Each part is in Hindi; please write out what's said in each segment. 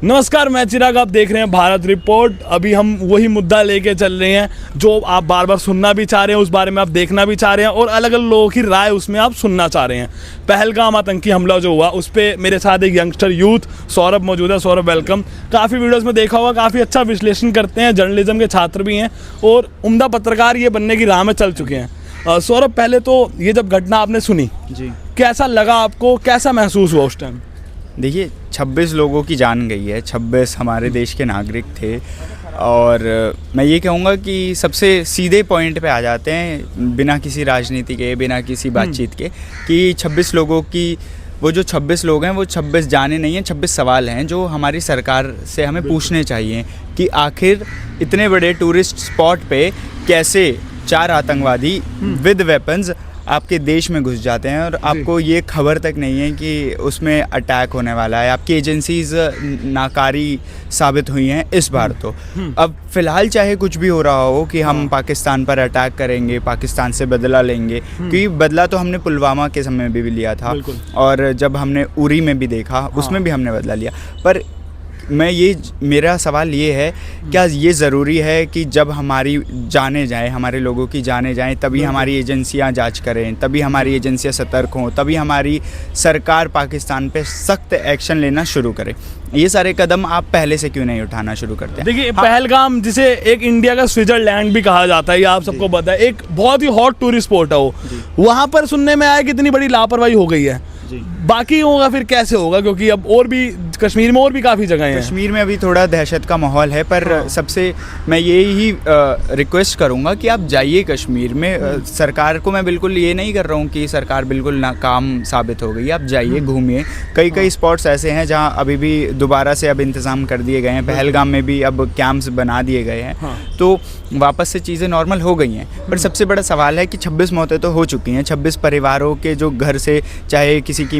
नमस्कार, मैं चिराग। आप देख रहे हैं भारत रिपोर्ट। अभी हम वही मुद्दा लेके चल रहे हैं जो आप बार बार सुनना भी चाह रहे हैं, उस बारे में आप देखना भी चाह रहे हैं और अलग अलग लोगों की राय उसमें आप सुनना चाह रहे हैं। पहलगाम आतंकी हमला जो हुआ उस पर मेरे साथ एक यंगस्टर यूथ सौरभ मौजूद है। सौरभ वेलकम। काफ़ी वीडियोज़ में देखा होगा, काफ़ी अच्छा विश्लेषण करते हैं, जर्नलिज्म के छात्र भी हैं और उम्दा पत्रकार ये बनने की राह में चल चुके हैं। सौरभ, पहले तो ये जब घटना आपने सुनी जी, कैसा लगा आपको, कैसा महसूस हुआ उस टाइम? देखिए 26 लोगों की जान गई है, 26 हमारे देश के नागरिक थे। और मैं ये कहूँगा कि सबसे सीधे पॉइंट पे आ जाते हैं, बिना किसी राजनीति के, बिना किसी बातचीत के, कि 26 लोगों की, वो जो 26 लोग हैं वो 26 जाने नहीं हैं, 26 सवाल हैं जो हमारी सरकार से हमें पूछने चाहिए कि आखिर इतने बड़े टूरिस्ट स्पॉट पे कैसे 4 आतंकवादी विद वेपन्स आपके देश में घुस जाते हैं और आपको ये खबर तक नहीं है कि उसमें अटैक होने वाला है। आपकी एजेंसीज नाकारी साबित हुई हैं इस बार। तो अब फ़िलहाल चाहे कुछ भी हो रहा हो कि हम पाकिस्तान पर अटैक करेंगे, पाकिस्तान से बदला लेंगे, क्योंकि बदला तो हमने पुलवामा के समय में भी लिया था और जब हमने उरी में भी देखा उसमें भी हमने बदला लिया। पर मेरा सवाल ये है, क्या ये ज़रूरी है कि जब हमारी जाने जाएँ, हमारे लोगों की जाने जाएँ, तभी हमारी एजेंसियां जांच करें, तभी हमारी एजेंसियां सतर्क हों, तभी हमारी सरकार पाकिस्तान पे सख्त एक्शन लेना शुरू करे? ये सारे कदम आप पहले से क्यों नहीं उठाना शुरू करते? देखिए, पहलगाम जिसे एक इंडिया का स्विट्जरलैंड भी कहा जाता है, ये आप सबको पता है, एक बहुत ही हॉट टूरिस्ट स्पॉट है वो। वहाँ पर सुनने में आया कि इतनी बड़ी लापरवाही हो गई है। बाकी होगा फिर कैसे होगा, क्योंकि अब और भी कश्मीर में और भी काफ़ी जगह हैं। कश्मीर में अभी थोड़ा दहशत का माहौल है, पर सबसे मैं यही रिक्वेस्ट करूंगा कि आप जाइए कश्मीर में। सरकार को मैं बिल्कुल ये नहीं कर रहा हूँ कि सरकार बिल्कुल नाकाम साबित हो गई। आप जाइए, घूमिए। कई स्पॉट्स ऐसे हैं जहाँ अभी भी दोबारा से अब इंतज़ाम कर दिए गए हैं। पहलगाम में भी अब कैंप्स बना दिए गए हैं, तो वापस से चीज़ें नॉर्मल हो गई हैं। पर सबसे बड़ा सवाल है कि 26 मौतें तो हो चुकी हैं। 26 परिवारों के जो घर से, चाहे किसी की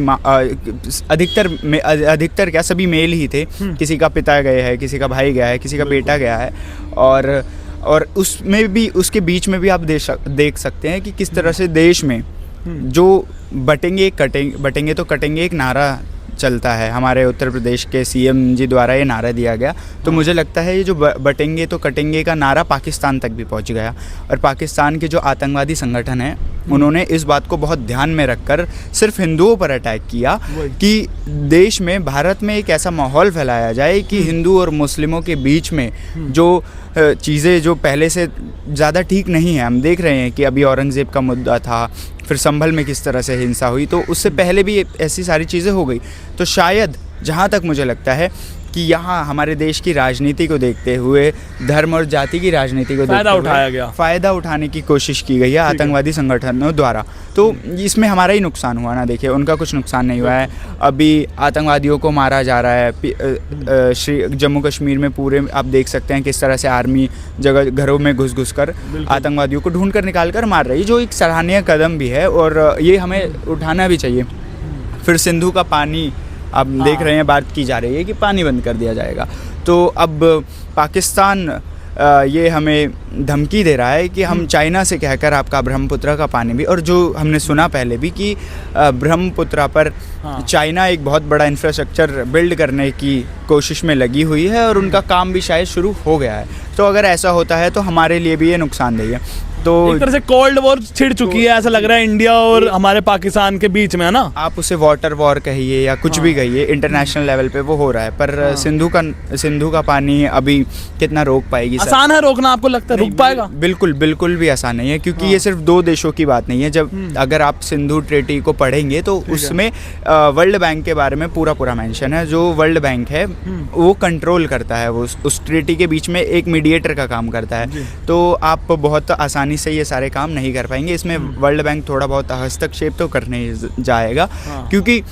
अधिकतर क्या, सभी मेल ही थे। किसी का पिता गया है, किसी का भाई गया है, किसी का बेटा गया है। और उसमें भी, उसके बीच में भी आप देख सकते हैं कि किस तरह से देश में जो बटेंगे तो कटेंगे एक नारा चलता है। हमारे उत्तर प्रदेश के सीएम जी द्वारा ये नारा दिया गया। तो मुझे लगता है ये जो बटेंगे तो कटेंगे का नारा पाकिस्तान तक भी पहुंच गया और पाकिस्तान के जो आतंकवादी संगठन हैं उन्होंने इस बात को बहुत ध्यान में रखकर सिर्फ हिंदुओं पर अटैक किया कि देश में, भारत में एक ऐसा माहौल फैलाया जाए कि हिंदू और मुस्लिमों के बीच में जो चीज़ें जो पहले से ज़्यादा ठीक नहीं है, हम देख रहे हैं कि अभी औरंगज़ेब का मुद्दा था, फिर संभल में किस तरह से हिंसा हुई, तो उससे पहले भी ऐसी सारी चीज़ें हो गई। तो शायद, जहाँ तक मुझे लगता है कि यहाँ हमारे देश की राजनीति को देखते हुए, धर्म और जाति की राजनीति को फ़ायदा उठाने की कोशिश की गई है आतंकवादी संगठनों द्वारा। तो इसमें हमारा ही नुकसान हुआ ना। देखिए, उनका कुछ नुकसान नहीं हुआ है। अभी आतंकवादियों को मारा जा रहा है। जम्मू कश्मीर में पूरे आप देख सकते हैं किस तरह से आर्मी जगह घरों में घुस कर आतंकवादियों को ढूंढ कर निकाल कर मार रही है, जो एक सराहनीय कदम भी है और ये हमें उठाना भी चाहिए। फिर सिंधु का पानी अब देख रहे हैं, बात की जा रही है कि पानी बंद कर दिया जाएगा। तो अब पाकिस्तान ये हमें धमकी दे रहा है कि हम चाइना से कहकर आपका ब्रह्मपुत्र का पानी भी, और जो हमने सुना पहले भी कि ब्रह्मपुत्र पर चाइना एक बहुत बड़ा इंफ्रास्ट्रक्चर बिल्ड करने की कोशिश में लगी हुई है और उनका काम भी शायद शुरू हो गया है। तो अगर ऐसा होता है तो हमारे लिए भी ये नुकसानदेह है। तो एक तरह से कोल्ड वॉर छिड़ चुकी है, ऐसा लग रहा है इंडिया और हमारे पाकिस्तान के बीच में, है ना? आप उसे वाटर वॉर कहिए या कुछ भी कहिए, इंटरनेशनल लेवल पे वो हो रहा है। पर सिंधु का पानी अभी कितना रोक पाएगी? आसान है रोकना? आपको लगता है रोक पाएगा? बिल्कुल भी आसान नहीं है, क्योंकि ये सिर्फ 2 देशों की बात नहीं है। जब अगर आप सिंधु ट्रीटी को पढ़ेंगे तो उसमें वर्ल्ड बैंक के बारे में पूरा मेंशन है। जो वर्ल्ड बैंक है वो कंट्रोल करता है, वो उस ट्रीटी के बीच में एक मीडिएटर का काम करता है। तो आप बहुत आसानी से ये सारे काम नहीं कर पाएंगे। इसमें वर्ल्ड बैंक थोड़ा बहुत हस्तक्षेप तो करने जाएगा, क्योंकि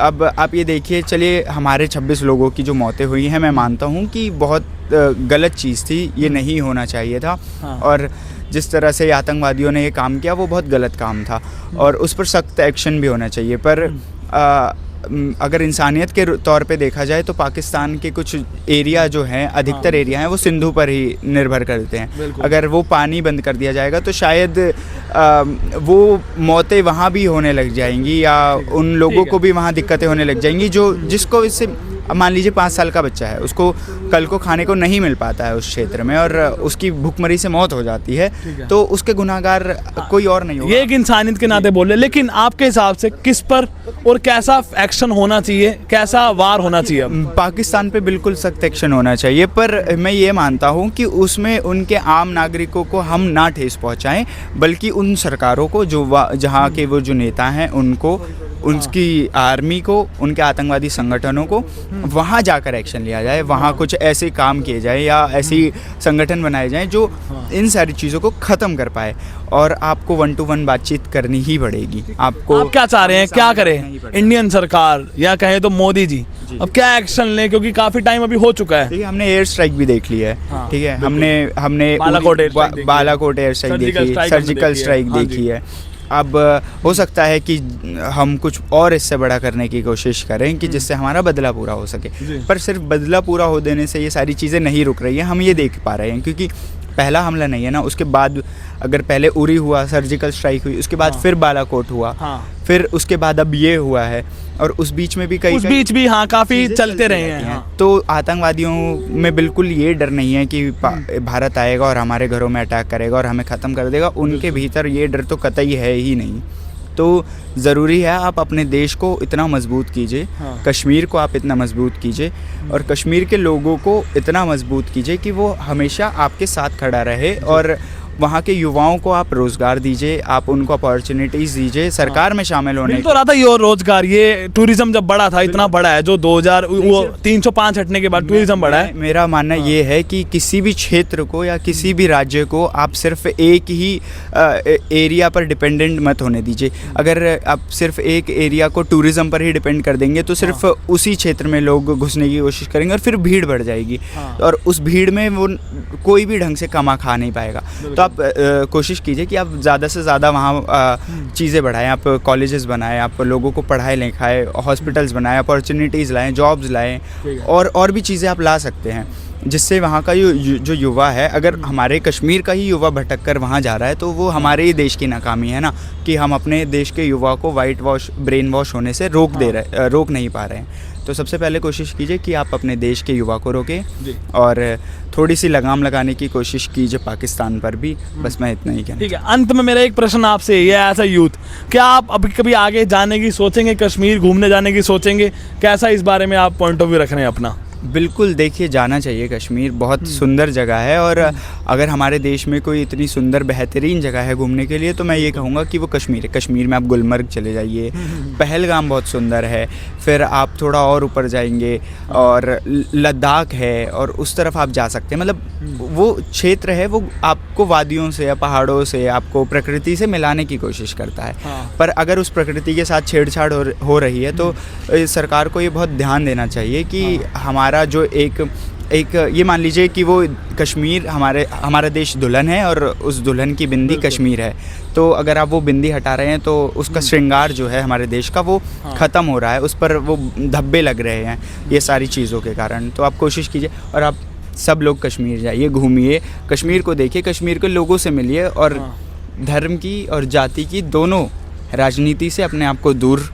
अब आप ये देखिए, चलिए हमारे 26 लोगों की जो मौतें हुई हैं, मैं मानता हूँ कि बहुत गलत चीज़ थी, ये नहीं होना चाहिए था। और जिस तरह से आतंकवादियों ने ये काम किया वो बहुत गलत काम था और उस पर सख्त एक्शन भी होना चाहिए। पर अगर इंसानियत के तौर पे देखा जाए तो पाकिस्तान के कुछ एरिया जो हैं, अधिकतर एरिया हैं, वो सिंधु पर ही निर्भर करते हैं। अगर वो पानी बंद कर दिया जाएगा तो शायद वो मौतें वहाँ भी होने लग जाएंगी या उन लोगों को भी वहाँ दिक्कतें होने लग जाएंगी जिसको इससे अब मान लीजिए 5 साल का बच्चा है, उसको कल को खाने को नहीं मिल पाता है उस क्षेत्र में और उसकी भूखमरी से मौत हो जाती है, तो उसके गुनाहगार कोई और नहीं होगा। ये एक इंसानियत के नाते बोल रहे, लेकिन आपके हिसाब से किस पर और कैसा एक्शन होना चाहिए, कैसा वार होना चाहिए? पाकिस्तान पे बिल्कुल सख्त एक्शन होना चाहिए, पर मैं ये मानता हूँ कि उसमें उनके आम नागरिकों को हम ना ठेस पहुँचाएं, बल्कि उन सरकारों को जो जहाँ के वो जो नेता हैं उनको, उनकी आर्मी को, उनके आतंकवादी संगठनों को वहाँ जाकर एक्शन लिया जाए, वहाँ कुछ ऐसे काम किए जाए या ऐसी संगठन बनाए जाएं जो इन सारी चीज़ों को ख़त्म कर पाए। और आपको 1 to 1 बातचीत करनी ही पड़ेगी। आपको आप क्या चाह रहे हैं, क्या करें इंडियन सरकार या कहें तो मोदी जी अब क्या एक्शन लें, क्योंकि काफ़ी टाइम अभी हो चुका है? ठीक है, हमने एयर स्ट्राइक भी देख ली है। ठीक है, हमने बालाकोट एयर स्ट्राइक देखी, सर्जिकल स्ट्राइक देखी है। अब हो सकता है कि हम कुछ और इससे बड़ा करने की कोशिश करें कि जिससे हमारा बदला पूरा हो सके, पर सिर्फ बदला पूरा हो देने से ये सारी चीज़ें नहीं रुक रही हैं। हम ये देख पा रहे हैं क्योंकि पहला हमला नहीं है ना, उसके बाद अगर पहले उरी हुआ, सर्जिकल स्ट्राइक हुई, उसके बाद फिर बालाकोट हुआ, फिर उसके बाद अब ये हुआ है, और उस बीच में भी कई हाँ काफ़ी चलते रहे हैं। तो आतंकवादियों में बिल्कुल ये डर नहीं है कि भारत आएगा और हमारे घरों में अटैक करेगा और हमें ख़त्म कर देगा। उनके भीतर ये डर तो कतई है ही नहीं। तो ज़रूरी है आप अपने देश को इतना मजबूत कीजिए, कश्मीर को आप इतना मजबूत कीजिए और कश्मीर के लोगों को इतना मजबूत कीजिए कि वो हमेशा आपके साथ खड़ा रहे, और वहाँ के युवाओं को आप रोज़गार दीजिए, आप उनको अपॉर्चुनिटीज़ दीजिए सरकार में शामिल होने तो रहा था ये रोजगार, ये टूरिज्म जब बढ़ा था, इतना बड़ा है जो 305 हटने के बाद टूरिज्म बढ़ा है। मेरा मानना ये है कि किसी भी क्षेत्र को या किसी भी राज्य को आप सिर्फ एक ही एरिया पर डिपेंडेंट मत होने दीजिए। अगर आप सिर्फ एक एरिया को टूरिज्म पर ही डिपेंड कर देंगे तो सिर्फ उसी क्षेत्र में लोग घुसने की कोशिश करेंगे और फिर भीड़ बढ़ जाएगी, और उस भीड़ में वो कोई भी ढंग से कमा खा नहीं पाएगा। तो आप कोशिश कीजिए कि आप ज़्यादा से ज़्यादा वहाँ चीज़ें बढ़ाएं, आप कॉलेजेस बनाएं, आप लोगों को पढ़ाएं लिखाएं, हॉस्पिटल्स बनाएं, अपॉर्चुनिटीज़ लाएं, जॉब्स लाएं, और भी चीज़ें आप ला सकते हैं जिससे वहाँ का जो युवा है, अगर हमारे कश्मीर का ही युवा भटक कर वहाँ जा रहा है तो वो हमारे ही देश की नाकामी है ना, कि हम अपने देश के युवा को वाइट वॉश, ब्रेन वॉश होने से रोक नहीं पा रहे हैं। तो सबसे पहले कोशिश कीजिए कि आप अपने देश के युवा को रोकें और थोड़ी सी लगाम लगाने की कोशिश कीजिए पाकिस्तान पर भी। बस मैं इतना ही कहना। ठीक है, अंत में मेरा एक प्रश्न आपसे ये है, एज अ यूथ, क्या आप अभी कभी आगे जाने की सोचेंगे, कश्मीर घूमने जाने की सोचेंगे? कैसा इस बारे में आप पॉइंट ऑफ व्यू रख रहे हैं अपना? बिल्कुल, देखिए जाना चाहिए, कश्मीर बहुत सुंदर जगह है, और अगर हमारे देश में कोई इतनी सुंदर बेहतरीन जगह है घूमने के लिए तो मैं ये कहूँगा कि वो कश्मीर है। कश्मीर में आप गुलमर्ग चले जाइए, पहलगाम बहुत सुंदर है, फिर आप थोड़ा और ऊपर जाएंगे और लद्दाख है, और उस तरफ आप जा सकते हैं। मतलब वो क्षेत्र है, वो आपको वादियों से या पहाड़ों से, आपको प्रकृति से मिलाने की कोशिश करता है। पर अगर उस प्रकृति के साथ छेड़छाड़ हो रही है तो सरकार को ये बहुत ध्यान देना चाहिए कि हमारा जो एक ये मान लीजिए कि वो कश्मीर हमारा देश दुल्हन है और उस दुल्हन की बिंदी कश्मीर है, तो अगर आप वो बिंदी हटा रहे हैं तो उसका श्रृंगार जो है हमारे देश का वो ख़त्म हो रहा है, उस पर वो धब्बे लग रहे हैं ये सारी चीज़ों के कारण। तो आप कोशिश कीजिए और आप सब लोग कश्मीर जाइए, घूमिए, कश्मीर को देखिए, कश्मीर के लोगों से मिलिए, और धर्म की और जाति की, दोनों राजनीति से अपने आप को दूर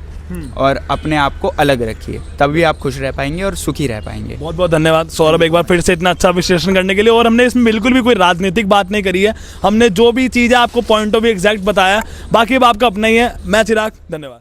और अपने आप को अलग रखिए, तभी आप खुश रह पाएंगे और सुखी रह पाएंगे। बहुत बहुत धन्यवाद सौरभ, एक बार फिर से इतना अच्छा विश्लेषण करने के लिए। और हमने इसमें बिल्कुल भी कोई राजनीतिक बात नहीं करी है, हमने जो भी चीज़ है आपको पॉइंट ऑफ व्यू एग्जैक्ट बताया, बाकी अब आपका अपना ही है। मैं चिराग, धन्यवाद।